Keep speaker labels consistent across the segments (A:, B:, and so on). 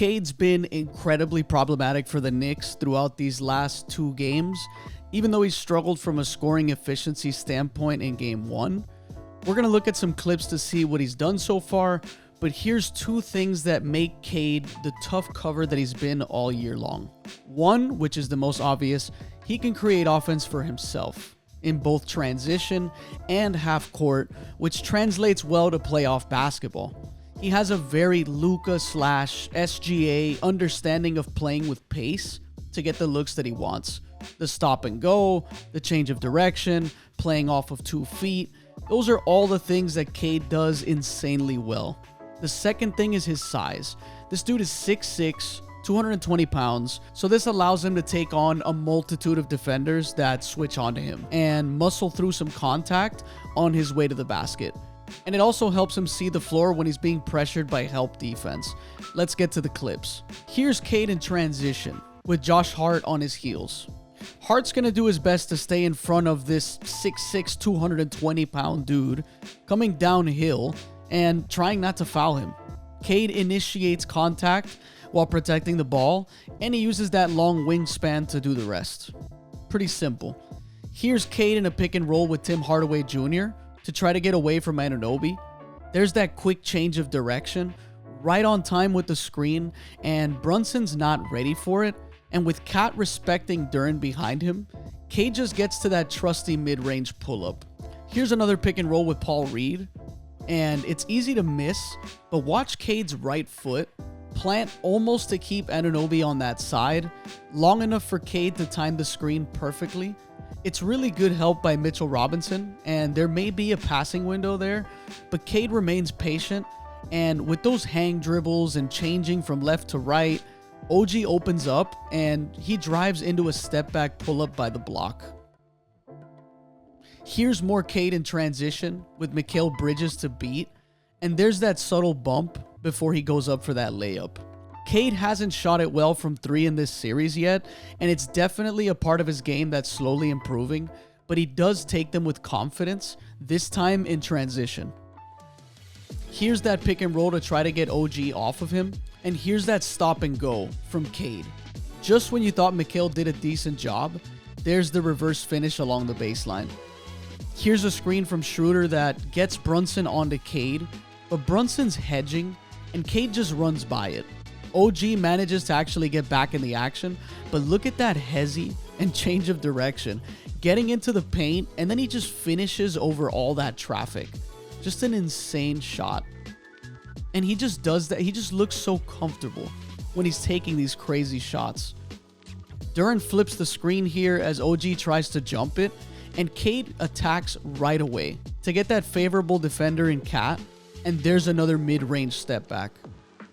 A: Cade's been incredibly problematic for the Knicks throughout these last 2 games, even though he struggled from a scoring efficiency standpoint in game 1. We're going to look at some clips to see what he's done so far, but here's 2 things that make Cade the tough cover that he's been all year long. One, which is the most obvious, he can create offense for himself in both transition and half court, which translates well to playoff basketball. He has a very Luka/SGA understanding of playing with pace to get the looks that he wants. The stop and go, the change of direction, playing off of 2 feet. Those are all the things that Cade does insanely well. The second thing is his size. This dude is 6'6", 220 pounds, so this allows him to take on a multitude of defenders that switch onto him and muscle through some contact on his way to the basket. And it also helps him see the floor when he's being pressured by help defense. Let's get to the clips. Here's Cade in transition with Josh Hart on his heels. Hart's going to do his best to stay in front of this 6'6", 220-pound dude coming downhill and trying not to foul him. Cade initiates contact while protecting the ball, and he uses that long wingspan to do the rest. Pretty simple. Here's Cade in a pick and roll with Tim Hardaway Jr. to try to get away from Anunoby. There's that quick change of direction, right on time with the screen, and Brunson's not ready for it. And with Cat respecting Duren behind him, Cade just gets to that trusty mid-range pull-up. Here's another pick and roll with Paul Reed, and it's easy to miss, but watch Cade's right foot plant almost to keep Anunoby on that side, long enough for Cade to time the screen perfectly. It's really good help by Mitchell Robinson, and there may be a passing window there, but Cade remains patient, and with those hang dribbles and changing from left to right, OG opens up, and he drives into a step-back pull-up by the block. Here's more Cade in transition with Mikal Bridges to beat, and there's that subtle bump before he goes up for that layup. Cade hasn't shot it well from 3 in this series yet, and it's definitely a part of his game that's slowly improving, but he does take them with confidence, this time in transition. Here's that pick and roll to try to get OG off of him, and here's that stop and go from Cade. Just when you thought Mikal did a decent job, there's the reverse finish along the baseline. Here's a screen from Schroder that gets Brunson onto Cade, but Brunson's hedging, and Cade just runs by it. OG manages to actually get back in the action, but look at that hezzy and change of direction. Getting into the paint, and then he just finishes over all that traffic. Just an insane shot. And he just does that. He just looks so comfortable when he's taking these crazy shots. Duren flips the screen here as OG tries to jump it, and Cade attacks right away to get that favorable defender in Cat, and there's another mid-range step back.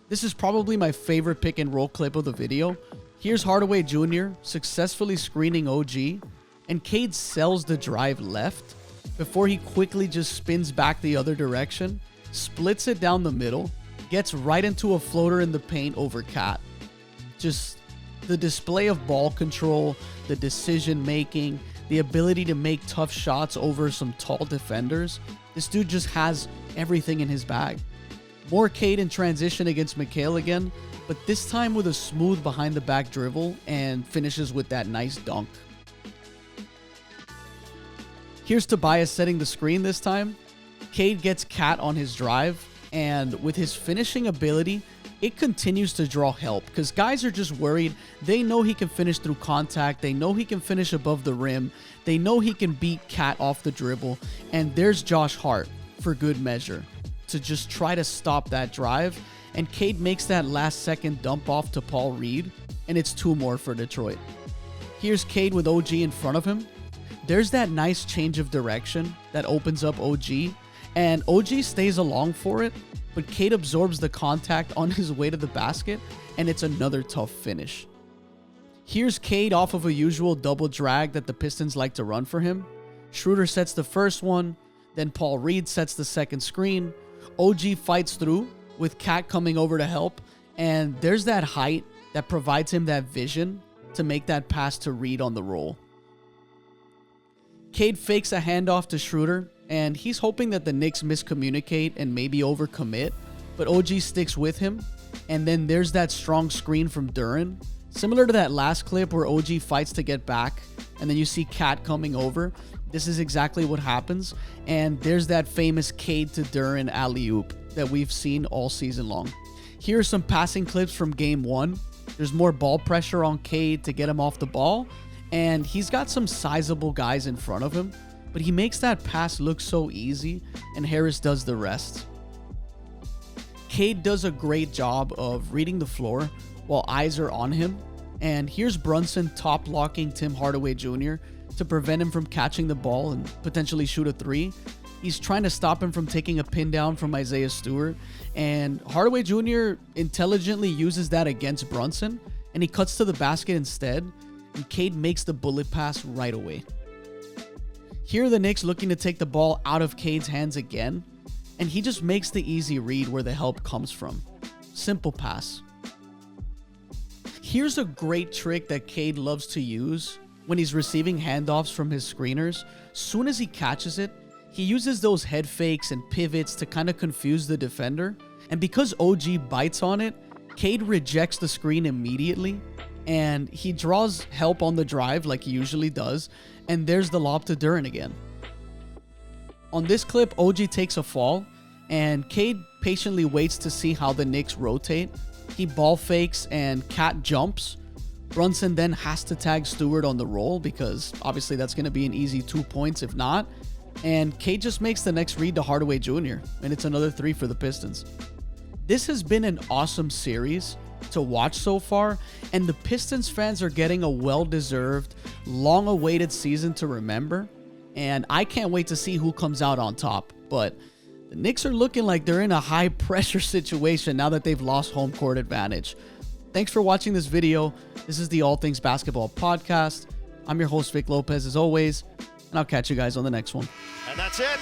A: This is probably my favorite pick and roll clip of the video. Here's Hardaway Jr. successfully screening OG, and Cade sells the drive left before he quickly just spins back the other direction, splits it down the middle, gets right into a floater in the paint over Cat. Just the display of ball control, the decision making, the ability to make tough shots over some tall defenders. This dude just has everything in his bag. More Cade in transition against Mikal again, but this time with a smooth behind the back dribble and finishes with that nice dunk. Here's Tobias setting the screen this time. Cade gets Cat on his drive, and with his finishing ability, it continues to draw help because guys are just worried. They know he can finish through contact. They know he can finish above the rim. They know he can beat Cat off the dribble. And there's Josh Hart for good measure to just try to stop that drive. And Cade makes that last second dump off to Paul Reed, and it's 2 more for Detroit. Here's Cade with OG in front of him. There's that nice change of direction that opens up OG, and OG stays along for it, but Cade absorbs the contact on his way to the basket, and it's another tough finish. Here's Cade off of a usual double drag that the Pistons like to run for him. Schroder sets the first one, then Paul Reed sets the second screen. OG fights through with Cat coming over to help, and there's that height that provides him that vision to make that pass to Reed on the roll. Cade fakes a handoff to Schroder, and he's hoping that the Knicks miscommunicate and maybe overcommit, but OG sticks with him, And then there's that strong screen from Duren. Similar to that last clip where OG fights to get back, and then you see Cat coming over. This is exactly what happens. And there's that famous Cade to Duren alley-oop that we've seen all season long. Here are some passing clips from game 1. There's more ball pressure on Cade to get him off the ball, and he's got some sizable guys in front of him, but he makes that pass look so easy, and Harris does the rest. Cade does a great job of reading the floor while eyes are on him, and here's Brunson top locking Tim Hardaway Jr. to prevent him from catching the ball and potentially shoot a 3. He's trying to stop him from taking a pin down from Isaiah Stewart, and Hardaway Jr. intelligently uses that against Brunson, and he cuts to the basket instead, and Cade makes the bullet pass right away. Here are the Knicks looking to take the ball out of Cade's hands again, and he just makes the easy read where the help comes from. Simple pass. Here's a great trick that Cade loves to use when he's receiving handoffs from his screeners. Soon as he catches it, he uses those head fakes and pivots to kind of confuse the defender. And because OG bites on it, Cade rejects the screen immediately, and he draws help on the drive like he usually does, and there's the lob to Duren again. On this clip, OG takes a fall, and Cade patiently waits to see how the Knicks rotate. He ball fakes and Cat jumps. Brunson then has to tag Stewart on the roll because obviously that's going to be an easy 2 points if not. And Cade just makes the next read to Hardaway Jr., and it's another 3 for the Pistons. This has been an awesome series to watch so far, and the Pistons fans are getting a well-deserved, long-awaited season to remember, and I can't wait to see who comes out on top. But the Knicks are looking like they're in a high-pressure situation now that they've lost home court advantage. Thanks for watching this video. This is the All Things Basketball Podcast. I'm your host, Vic Lopez, as always, and I'll catch you guys on the next one.
B: And that's it.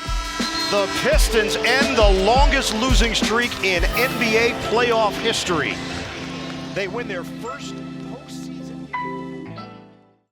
B: The Pistons end the longest losing streak in NBA playoff history. They win their first